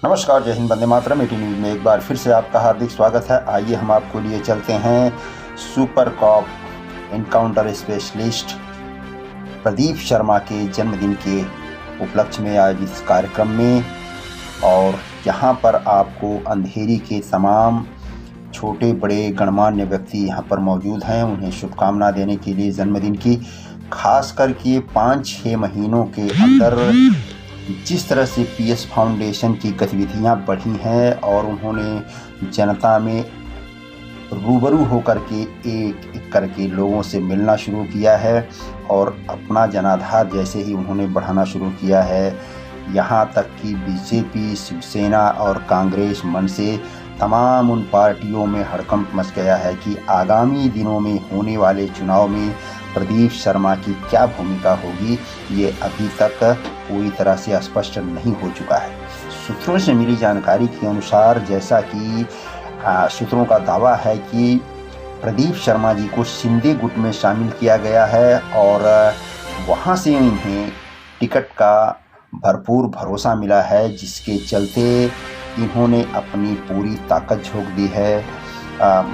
नमस्कार, जय हिंद, वंदे मातरम। 18 न्यूज़ में एक बार फिर से आपका हार्दिक स्वागत है। आइए हम आपको लिए चलते हैं super cop encounter specialist Pradeep Sharma के जन्मदिन के उपलक्ष्य में आयोजित इस कार्यक्रम में। और यहाँ पर आपको अंधेरी के तमाम छोटे बड़े गणमान्य व्यक्ति यहाँ पर मौजूद हैं। उन्हें शुभकामना देने के लिए जन्मदिन की, खास करके 5-6 महीनों के अंदर जिस तरह से पीएस फाउंडेशन की गतिविधियां बढ़ी हैं और उन्होंने जनता में रूबरू होकर के एक एक करके लोगों से मिलना शुरू किया है और अपना जनाधार जैसे ही उन्होंने बढ़ाना शुरू किया है, यहाँ तक कि बीजेपी, शिवसेना और कांग्रेस मन से तमाम उन पार्टियों में हड़कंप मच गया है कि आगामी दिनों में होने वाले चुनाव में प्रदीप शर्मा की क्या भूमिका होगी, ये अभी तक पूरी तरह से स्पष्ट नहीं हो चुका है। सूत्रों से मिली जानकारी के अनुसार, जैसा कि सूत्रों का दावा है कि प्रदीप शर्मा जी को शिंदे गुट में शामिल किया गया है और वहाँ से इन्हें टिकट का भरपूर भरोसा मिला है, जिसके चलते इन्होंने अपनी पूरी ताकत झोंक दी है।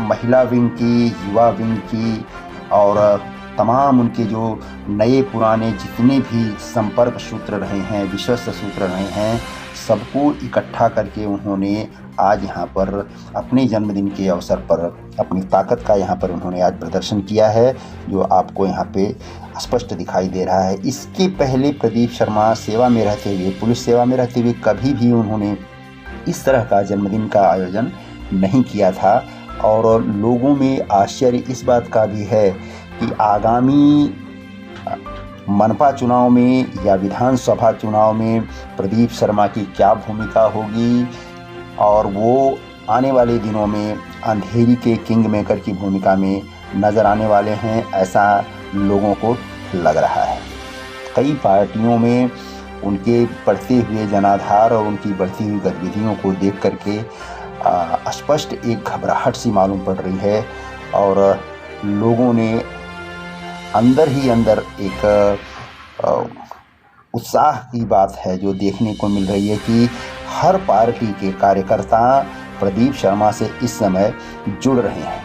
महिला विंग की, युवा विंग की और तमाम उनके जो नए पुराने जितने भी संपर्क सूत्र रहे हैं, विश्वस्त सूत्र रहे हैं, सबको इकट्ठा करके उन्होंने आज यहाँ पर अपने जन्मदिन के अवसर पर अपनी ताकत का यहाँ पर उन्होंने आज प्रदर्शन किया है, जो आपको यहाँ पे स्पष्ट दिखाई दे रहा है। इसके पहले प्रदीप शर्मा सेवा में रहते हुए, पुलिस सेवा में रहते हुए कभी भी उन्होंने इस तरह का जन्मदिन का आयोजन नहीं किया था। और लोगों में आश्चर्य इस बात का भी है कि आगामी मनपा चुनाव में या विधानसभा चुनाव में प्रदीप शर्मा की क्या भूमिका होगी और वो आने वाले दिनों में अंधेरी के किंग मेकर की भूमिका में नज़र आने वाले हैं, ऐसा लोगों को लग रहा है। कई पार्टियों में उनके बढ़ते हुए जनाधार और उनकी बढ़ती हुई गतिविधियों को देख करके स्पष्ट एक घबराहट सी मालूम पड़ रही है और लोगों ने अंदर ही अंदर एक उत्साह की बात है जो देखने को मिल रही है कि हर पार्टी के कार्यकर्ता प्रदीप शर्मा से इस समय जुड़ रहे हैं,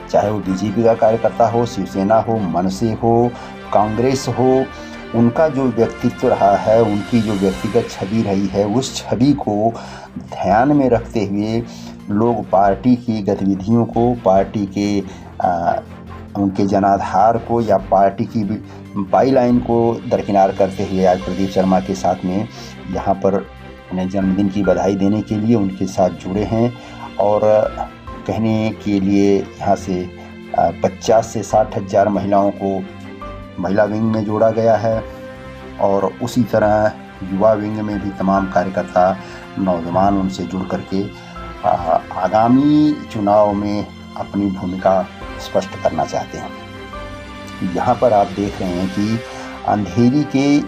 चाहे वो बीजेपी का कार्यकर्ता हो, शिवसेना हो, मनसे हो, कांग्रेस हो। उनका जो व्यक्तित्व रहा है, उनकी जो व्यक्तिगत छवि रही है, उस छवि को ध्यान में रखते हुए लोग पार्टी की गतिविधियों को, पार्टी के उनके जनाधार को या पार्टी की बाई लाइन को दरकिनार करते हुए आज प्रदीप शर्मा के साथ में यहाँ पर उन्हें जन्मदिन की बधाई देने के लिए उनके साथ जुड़े हैं। और कहने के लिए यहाँ से 50 से 60 हज़ार महिलाओं को महिला विंग में जोड़ा गया है और उसी तरह युवा विंग में भी तमाम कार्यकर्ता नौजवान उनसे जुड़ करके आगामी चुनाव में अपनी भूमिका स्पष्ट करना चाहते हैं। यहाँ पर आप देख रहे हैं कि अंधेरी के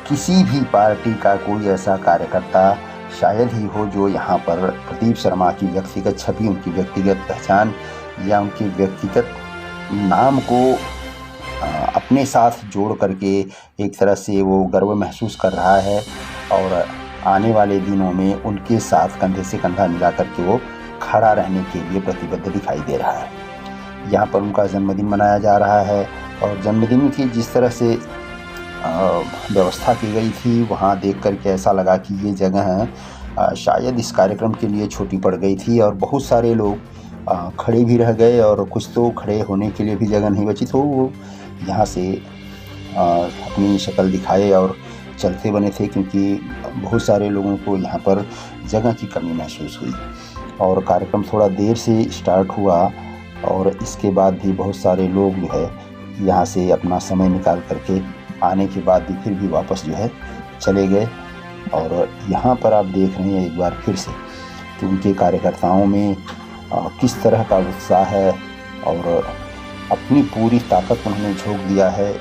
किसी भी पार्टी का कोई ऐसा कार्यकर्ता शायद ही हो जो यहाँ पर प्रदीप शर्मा की व्यक्तिगत छवि, उनकी व्यक्तिगत पहचान या उनके व्यक्तिगत नाम को अपने साथ जोड़ करके एक तरह से वो गर्व महसूस कर रहा है और आने वाले दिनों में उनके साथ कंधे से कंधा मिला करके वो खड़ा रहने के लिए प्रतिबद्ध दिखाई दे रहा है। यहाँ पर उनका जन्मदिन मनाया जा रहा है और जन्मदिन की जिस तरह से व्यवस्था की गई थी, वहाँ देख कर के ऐसा लगा कि ये जगह शायद इस कार्यक्रम के लिए छोटी पड़ गई थी और बहुत सारे लोग खड़े भी रह गए और कुछ तो खड़े होने के लिए भी जगह नहीं बची, तो वो यहाँ से अपनी शक्ल दिखाए और चलते बने थे, क्योंकि बहुत सारे लोगों को यहाँ पर जगह की कमी महसूस हुई। और कार्यक्रम थोड़ा देर से स्टार्ट हुआ और इसके बाद भी बहुत सारे लोग जो है यहाँ से अपना समय निकाल करके आने के बाद भी फिर भी वापस जो है चले गए। और यहाँ पर आप देख रहे हैं एक बार फिर से कि उनके कार्यकर्ताओं में किस तरह का उत्साह है और अपनी पूरी ताकत उन्होंने झोंक दिया है।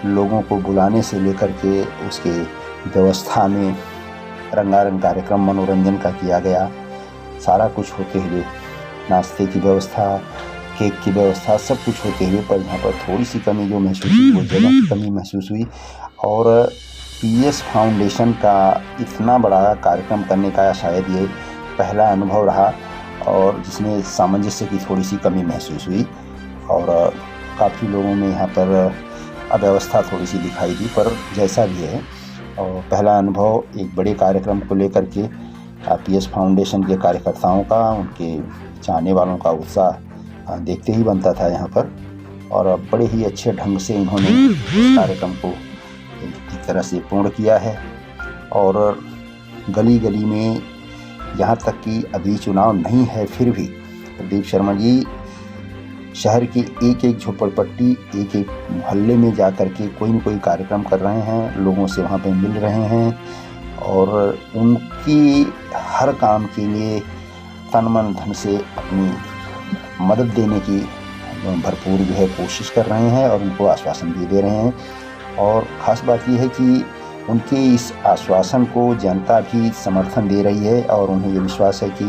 लोगों को बुलाने से लेकर के उसके व्यवस्था में रंगारंग कार्यक्रम मनोरंजन का किया गया, सारा कुछ होते हुए, नाश्ते की व्यवस्था, केक की व्यवस्था, सब कुछ होते हुए, पर यहाँ पर थोड़ी सी कमी जो महसूस हुई वो जगह की कमी महसूस हुई। और पीएस फाउंडेशन का इतना बड़ा कार्यक्रम करने का शायद ये पहला अनुभव रहा, और जिसमें सामंजस्य की थोड़ी सी कमी महसूस हुई, और काफ़ी लोगों में यहाँ पर अव्यवस्था थोड़ी सी दिखाई दी। पर जैसा भी है, और पहला अनुभव एक बड़े कार्यक्रम को लेकर के पीएस फाउंडेशन के कार्यकर्ताओं का, उनके चाहने वालों का उत्साह देखते ही बनता था यहाँ पर। और बड़े ही अच्छे ढंग से इन्होंने इस कार्यक्रम को एक तरह से पूर्ण किया है। और गली गली में, यहाँ तक कि अभी चुनाव नहीं है फिर भी प्रदीप शर्मा जी शहर की एक एक झोपड़पट्टी, एक एक मोहल्ले में जा कर के कोई न कोई कार्यक्रम कर रहे हैं, लोगों से वहाँ पे मिल रहे हैं, और उनकी हर काम के लिए तन मन धन से अपनी मदद देने की भरपूर जो है कोशिश कर रहे हैं, और उनको आश्वासन भी दे रहे हैं। और ख़ास बात यह है कि उनके इस आश्वासन को जनता भी समर्थन दे रही है, और उन्हें ये विश्वास है कि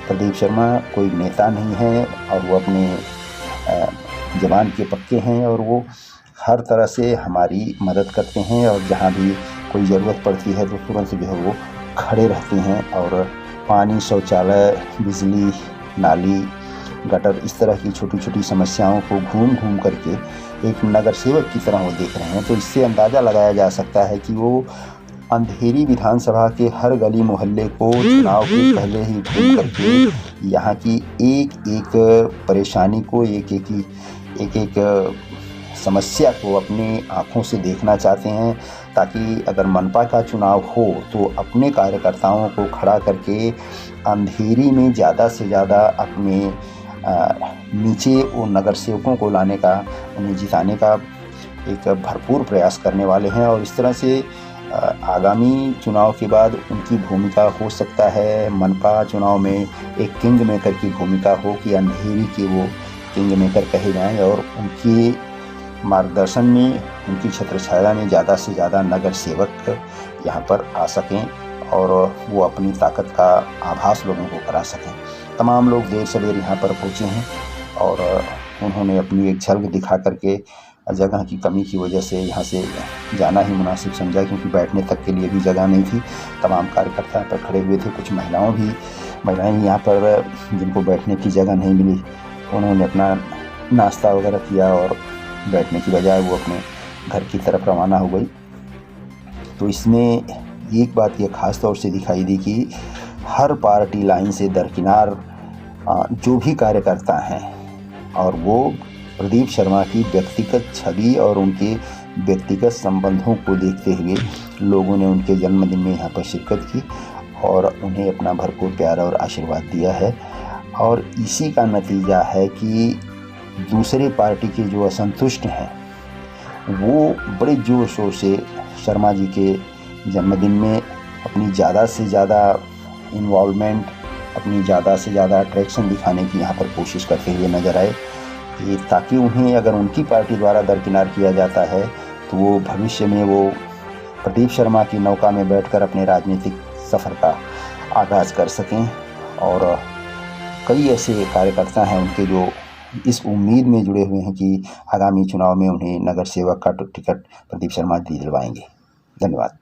प्रदीप शर्मा कोई नेता नहीं है, और वो अपने ज़बान के पक्के हैं, और वो हर तरह से हमारी मदद करते हैं, और जहाँ भी कोई ज़रूरत पड़ती है तो तुरंत जो है वो खड़े रहते हैं। और पानी, शौचालय, बिजली, नाली, गटर, इस तरह की छोटी छोटी समस्याओं को घूम घूम करके एक नगर सेवक की तरह वो देख रहे हैं। तो इससे अंदाज़ा लगाया जा सकता है कि वो अंधेरी विधानसभा के हर गली मोहल्ले को चुनाव के पहले ही घूम करके यहाँ की एक एक परेशानी को, एक एक समस्या को अपनी आँखों से देखना चाहते हैं, ताकि अगर मनपा का चुनाव हो तो अपने कार्यकर्ताओं को खड़ा करके अंधेरी में ज़्यादा से ज़्यादा अपने नीचे वो नगर सेवकों को लाने का, उन्हें जिताने का एक भरपूर प्रयास करने वाले हैं। और इस तरह से आगामी चुनाव के बाद उनकी भूमिका हो सकता है मनपा चुनाव में एक किंग मेकर की भूमिका हो, कि अंधेरी के वो किंग मेकर कहे जाएं, और उनके मार्गदर्शन में, उनकी छत्रछाया में ज़्यादा से ज़्यादा नगर सेवक यहाँ पर आ सकें, और वो अपनी ताकत का आभास लोगों को करा सकें। तमाम लोग देर सवेर यहाँ पर पहुँचे हैं, और उन्होंने अपनी एक झलक दिखा करके जगह की कमी की वजह से यहाँ से जाना ही मुनासिब समझा, क्योंकि बैठने तक के लिए भी जगह नहीं थी। तमाम कार्यकर्ता यहाँ पर खड़े हुए थे, कुछ महिलाएं यहाँ पर जिनको बैठने की जगह नहीं मिली, उन्होंने अपना नाश्ता वगैरह किया, और बैठने की बजाय वो अपने घर की तरफ रवाना हो गई। तो इसमें एक बात ये ख़ास तौर से दिखाई दी कि हर पार्टी लाइन से दरकिनार जो भी कार्यकर्ता हैं, और वो प्रदीप शर्मा की व्यक्तिगत छवि और उनके व्यक्तिगत संबंधों को देखते हुए लोगों ने उनके जन्मदिन में यहाँ पर शिरकत की, और उन्हें अपना भरपूर प्यार और आशीर्वाद दिया है। और इसी का नतीजा है कि दूसरे पार्टी के जो असंतुष्ट हैं, वो बड़े जोर शोर से शर्मा जी के जन्मदिन में अपनी ज़्यादा से ज़्यादा इन्वॉल्वमेंट, अपनी ज़्यादा से ज़्यादा अट्रैक्शन दिखाने की यहाँ पर कोशिश करते हुए नज़र आए, ताकि उन्हें अगर उनकी पार्टी द्वारा दरकिनार किया जाता है तो वो भविष्य में वो प्रदीप शर्मा की नौका में बैठकर अपने राजनीतिक सफ़र का आगाज़ कर सकें। और कई ऐसे कार्यकर्ता हैं उनके जो इस उम्मीद में जुड़े हुए हैं कि आगामी चुनाव में उन्हें नगर सेवक का टिकट प्रदीप शर्मा दिलवाएंगे। धन्यवाद।